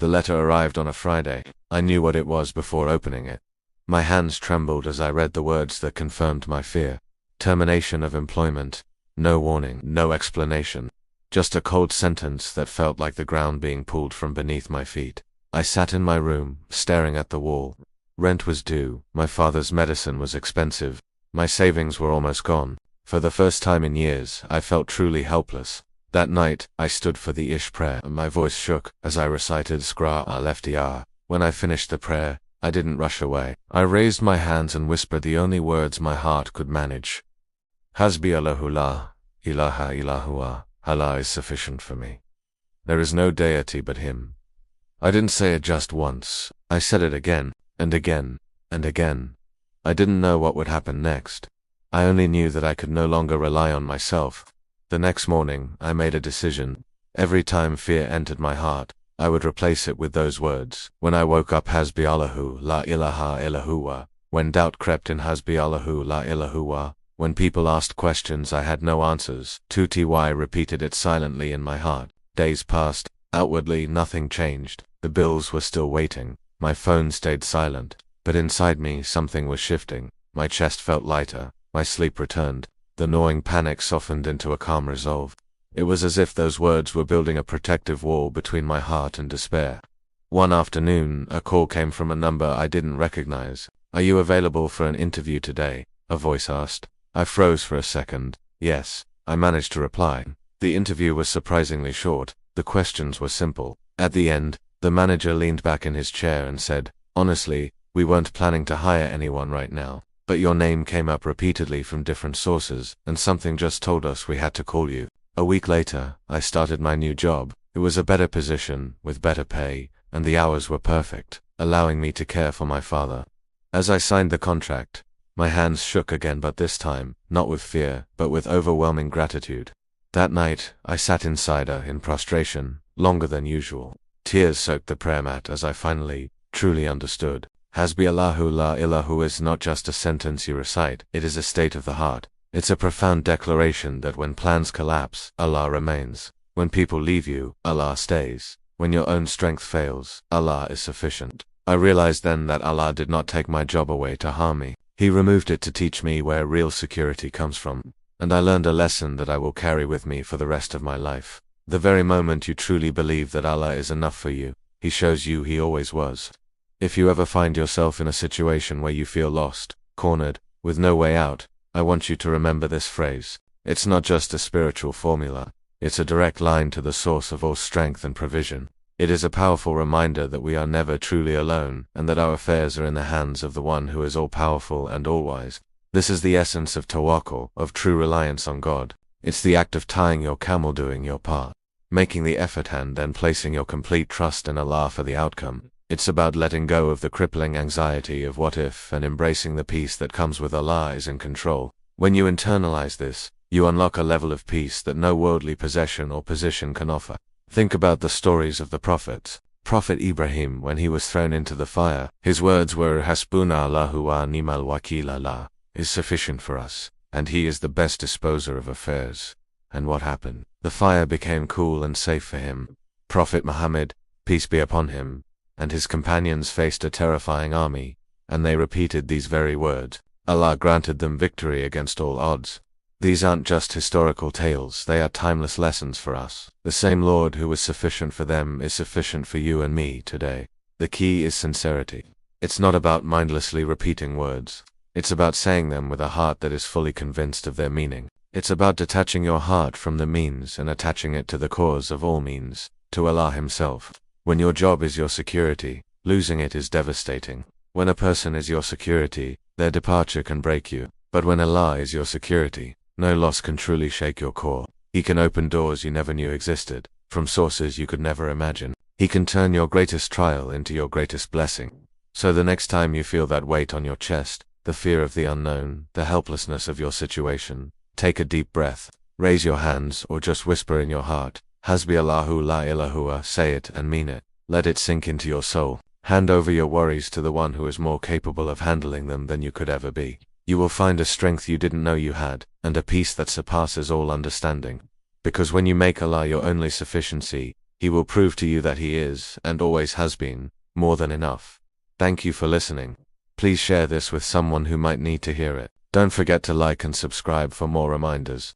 The letter arrived on a Friday. I knew what it was before opening it. My hands trembled as I read the words that confirmed my fear. Termination of employment. No warning, no explanation. Just a cold sentence that felt like the ground being pulled from beneath my feet. I sat in my room, staring at the wall. Rent was due, my father's medicine was expensive, my savings were almost gone. For the first time in years, I felt truly helpless. That night, I stood for the Ishā prayer, and my voice shook as I recited Sūrah al-Fātiḥah. When I finished the prayer, I didn't rush away. I raised my hands and whispered the only words my heart could manage. HasbiAllahu La Ilaha illa Huwa. Allah is sufficient for me. There is no deity but Him. I didn't say it just once. I said it again, and again, and again. I didn't know what would happen next. I only knew that I could no longer rely on myself. The next morning, I made a decision. Every time fear entered my heart, I would replace it with those words. When I woke up, HasbiAllahu La Ilaha illa Huwa. When doubt crept in, HasbiAllahu La Ilaha. When people asked questions I had no answers, I repeated it silently in my heart. Days passed. Outwardly, nothing changed. The bills were still waiting. My phone stayed silent. But inside me, something was shifting. My chest felt lighter. My sleep returned. The gnawing panic softened into a calm resolve. It was as if those words were building a protective wall between my heart and despair. One afternoon, a call came from a number I didn't recognize. "Are you available for an interview today?" a voice asked. I froze for a second. Yes, I managed to reply. The interview was surprisingly short. The questions were simple. At the end, the manager leaned back in his chair and said, "Honestly, we weren't planning to hire anyone right now, but your name came up repeatedly from different sources, and something just told us we had to call you." A week later, I started my new job. It was a better position, with better pay, and the hours were perfect, allowing me to care for my father. As I signed the contract, my hands shook again, but this time, not with fear, but with overwhelming gratitude. That night, I sat inside her in prostration, longer than usual. Tears soaked the prayer mat as I finally, truly understood. HasbiAllahu La Ilaha is not just a sentence you recite, it is a state of the heart. It's a profound declaration that when plans collapse, Allah remains. When people leave you, Allah stays. When your own strength fails, Allah is sufficient. I realized then that Allah did not take my job away to harm me. He removed it to teach me where real security comes from. And I learned a lesson that I will carry with me for the rest of my life. The very moment you truly believe that Allah is enough for you, He shows you He always was. If you ever find yourself in a situation where you feel lost, cornered, with no way out, I want you to remember this phrase. It's not just a spiritual formula. It's a direct line to the source of all strength and provision. It is a powerful reminder that we are never truly alone, and that our affairs are in the hands of the one who is all-powerful and all-wise. This is the essence of tawakkul, of true reliance on God. It's the act of tying your camel, doing your part, making the effort, and then placing your complete trust in Allah for the outcome. It's about letting go of the crippling anxiety of what if and embracing the peace that comes with Allah is in control. When you internalize this, you unlock a level of peace that no worldly possession or position can offer. Think about the stories of the prophets. Prophet Ibrahim, when he was thrown into the fire, his words were, "Hasbunallahu wa ni'mal wakeel, Allah is sufficient for us, and He is the best disposer of affairs." And what happened? The fire became cool and safe for him. Prophet Muhammad, peace be upon him, and his companions faced a terrifying army, and they repeated these very words. Allah granted them victory against all odds. These aren't just historical tales, they are timeless lessons for us. The same Lord who was sufficient for them is sufficient for you and me today. The key is sincerity. It's not about mindlessly repeating words. It's about saying them with a heart that is fully convinced of their meaning. It's about detaching your heart from the means and attaching it to the cause of all means, to Allah Himself. When your job is your security, losing it is devastating. When a person is your security, their departure can break you. But when Allah is your security, no loss can truly shake your core. He can open doors you never knew existed, from sources you could never imagine. He can turn your greatest trial into your greatest blessing. So the next time you feel that weight on your chest, the fear of the unknown, the helplessness of your situation, take a deep breath, raise your hands, or just whisper in your heart, HasbiAllahu La Ilaha, say it and mean it. Let it sink into your soul. Hand over your worries to the one who is more capable of handling them than you could ever be. You will find a strength you didn't know you had, and a peace that surpasses all understanding. Because when you make Allah your only sufficiency, He will prove to you that He is, and always has been, more than enough. Thank you for listening. Please share this with someone who might need to hear it. Don't forget to like and subscribe for more reminders.